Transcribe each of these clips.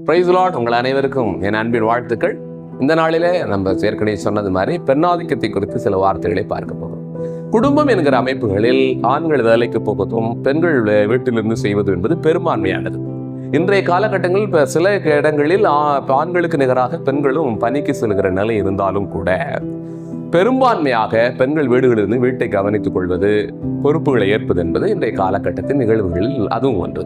Price Lord. உங்கள் அனைவருக்கும் என் அன்பின் வாழ்த்துக்கள். இந்த நாளிலே நம்ம ஏற்கனவே சொன்னது மாதிரி பெண்ணாதிக்கத்தை குறித்து சில வார்த்தைகளை பார்க்க போகிறோம். குடும்பம் என்கிற அமைப்புகளில் ஆண்கள் வேலைக்கு போவதும் பெண்கள் வீட்டிலிருந்து செய்வது என்பது பெரும்பான்மையானது. இன்றைய காலகட்டங்களில் இப்போ சில இடங்களில் ஆண்களுக்கு நிகராக பெண்களும் பணிக்கு செல்கிற நிலை இருந்தாலும் கூட பெரும்பான்மையாக பெண்கள் வீடுகளிலிருந்து வீட்டை கவனித்துக் கொள்வது, பொறுப்புகளை ஏற்பது என்பது இன்றைய காலகட்டத்தின் நிகழ்வுகளில் அதுவும் ஒன்று.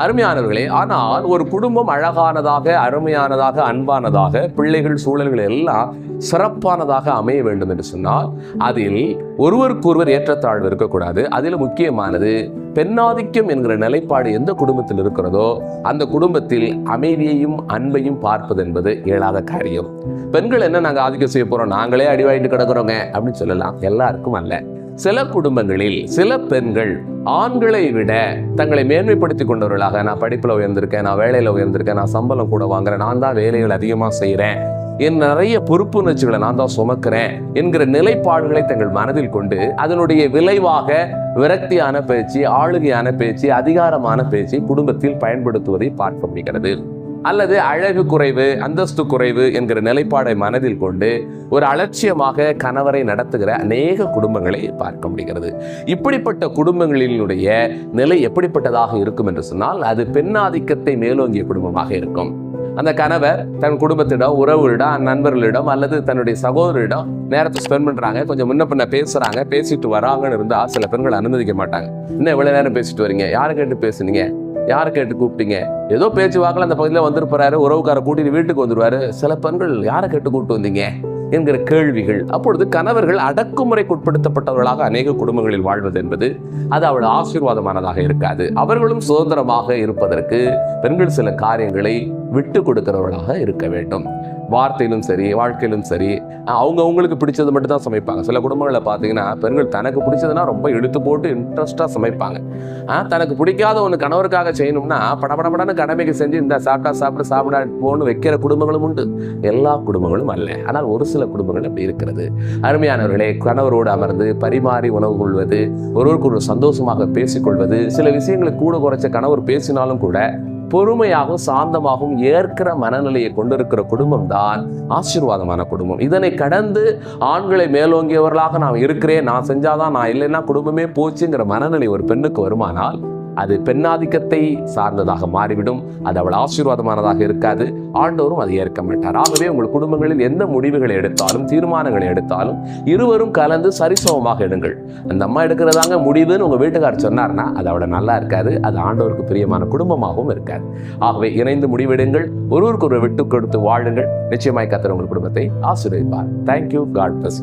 அருமையானவர்களே, ஆனால் ஒரு குடும்பம் அழகானதாக, அருமையானதாக, அன்பானதாக, பிள்ளைகள் சூழல்கள் எல்லாம் சிறப்பானதாக அமைய வேண்டும் என்று சொன்னால் அதில் ஒருவருக்கொருவர் ஏற்றத்தாழ்வு இருக்கக்கூடாது. அதில் முக்கியமானது பெண்ணாதிக்கம் என்கிற நிலைப்பாடு எந்த குடும்பத்தில் இருக்கிறதோ அந்த குடும்பத்தில் அமைதியையும் அன்பையும் பார்ப்பது என்பது இயலாத காரியம். பெண்கள் என்ன நாங்கள் ஆதிக்கம் செய்ய போறோம், நாங்களே அடி வாங்கிட்டு கிடக்கிறோங்க அப்படின்னு சொல்லலாம். எல்லாருக்கும் அல்ல. சில குடும்பங்களில் சில பெண்கள் ஆண்களை விட தங்களை மேன்மைப்படுத்தி கொண்டவர்களாக, நான் படிப்புல உயர்ந்திருக்கேன், நான் வேலையில உயர்ந்திருக்கேன், நான் சம்பளம் கூட வாங்குறேன், நான் தான் வேலைகள் அதிகமாக செய்கிறேன், என் நிறைய பொறுப்புணர்ச்சிகளை நான் தான் சுமக்கிறேன் என்கிற நிலைப்பாடுகளை தங்கள் மனதில் கொண்டு அதனுடைய விளைவாக விரக்தியான பேச்சு, ஆளுகையான பேச்சு, அதிகாரமான பேச்சு குடும்பத்தில் பயன்படுத்துவதை பார்க்க முடிகிறது. அல்லது அழகு குறைவு, அந்தஸ்து குறைவு என்கிற நிலைப்பாடை மனதில் கொண்டு ஒரு அலட்சியமாக கணவரை நடத்துகிற அநேக குடும்பங்களை பார்க்க முடிகிறது. இப்படிப்பட்ட குடும்பங்களினுடைய நிலை எப்படிப்பட்டதாக இருக்கும் என்று சொன்னால் அது பெண்ணாதிக்கத்தை மேலோங்கிய குடும்பமாக இருக்கும். அந்த கணவர் தன் குடும்பத்திடம், உறவுகளிடம், நண்பர்களிடம் அல்லது தன்னுடைய சகோதரிடம் நேரத்தை ஸ்பெண்ட் பண்றாங்க, கொஞ்சம் முன்ன பின்ன பேசுறாங்க, பேசிட்டு வராங்கன்னு இருந்தா சில பெண்கள் அனுமதிக்க மாட்டாங்க. இன்னும் எவ்வளவு நேரம் பேசிட்டு வரீங்க, யாரை கேட்டு பேசுனீங்க, யாரை கேட்டு கூப்பிட்டீங்க, ஏதோ பேச்சு வாக்கில் அந்த பகுதியில் வந்துருப்பாரு, உறவுக்கார கூட்டிட்டு வீட்டுக்கு வந்துருவாரு. சில பெண்கள் யாரை கேட்டு கூப்பிட்டு வந்தீங்க என்கிற கேள்விகள். அப்பொழுது கணவர்கள் அடக்குமுறைக்கு உட்படுத்தப்பட்டவர்களாக அநேக குடும்பங்களில் வாழ்வது என்பது அது அவள் ஆசீர்வாதமானதாக இருக்காது. அவர்களும் சுதந்திரமாக இருப்பதற்கு பெண்கள் சில காரியங்களை விட்டு கொடுக்கிறவர்களாக இருக்க வேண்டும். வார்த்தையிலும் சரி, வாழ்க்கையிலும் சரி, அவங்களுக்கு பிடிச்சது மட்டும் தான் சமைப்பாங்க. சில குடும்பங்களில் பார்த்தீங்கன்னா பெண்கள் தனக்கு பிடிச்சதுன்னா ரொம்ப இழுத்து போட்டு இன்ட்ரெஸ்டாக சமைப்பாங்க. தனக்கு பிடிக்காத ஒன்று கணவருக்காக செய்யணும்னா படபடன்னு கடமைக்கு செஞ்சு இந்த சாப்பிட போன்னு வைக்கிற குடும்பங்களும் உண்டு. எல்லா குடும்பங்களும் அல்ல, ஆனால் ஒரு சில குடும்பங்கள் அப்படி இருக்கிறது. அருமையானவர்களே, கணவரோடு அமர்ந்து பரிமாறி உணவு கொள்வது, ஒருவருக்கு ஒரு சந்தோஷமாக பேசிக்கொள்வது, சில விஷயங்களை கூட குறைச்ச கணவர் பேசினாலும் கூட பொறுமையாகவும் சாந்தமாகவும் ஏற்கிற மனநிலையை கொண்டிருக்கிற குடும்பம் தான் ஆசீர்வாதமான குடும்பம். இதனை கடந்து ஆண்களை மேலோங்கியவர்களாக நான் இருக்கிறேன், நான் செஞ்சாதான், நான் இல்லைன்னா குடும்பமே போச்சுங்கிற மனநிலை ஒரு பெண்ணுக்கு வருமானால் அது பெண்ணாதிக்கத்தை சார்ந்ததாக மாறிவிடும். அது அவள் ஆசீர்வாதமானதாக இருக்காது. ஆண்டவரும் அதை ஏற்க மாட்டார். ஆகவே உங்கள் குடும்பங்களில் எந்த முடிவுகளை எடுத்தாலும், தீர்மானங்களை எடுத்தாலும் இருவரும் கலந்து சரிசமமாக எடுங்கள். அந்த அம்மா எடுக்கிறதாங்க முடிவுன்னு உங்க வீட்டுக்காரர் சொன்னார்னா அது அவளை நல்லா இருக்காது, அது ஆண்டவருக்கு பிரியமான குடும்பமாகவும் இருக்காது. ஆகவே இணைந்து முடிவெடுங்கள், ஒருவருக்கு ஒரு விட்டு கொடுத்து வாழுங்கள். நிச்சயமாய் கர்த்தர் உங்கள் குடும்பத்தை ஆசீர்வதிப்பார். தேங்க்யூ. God plus.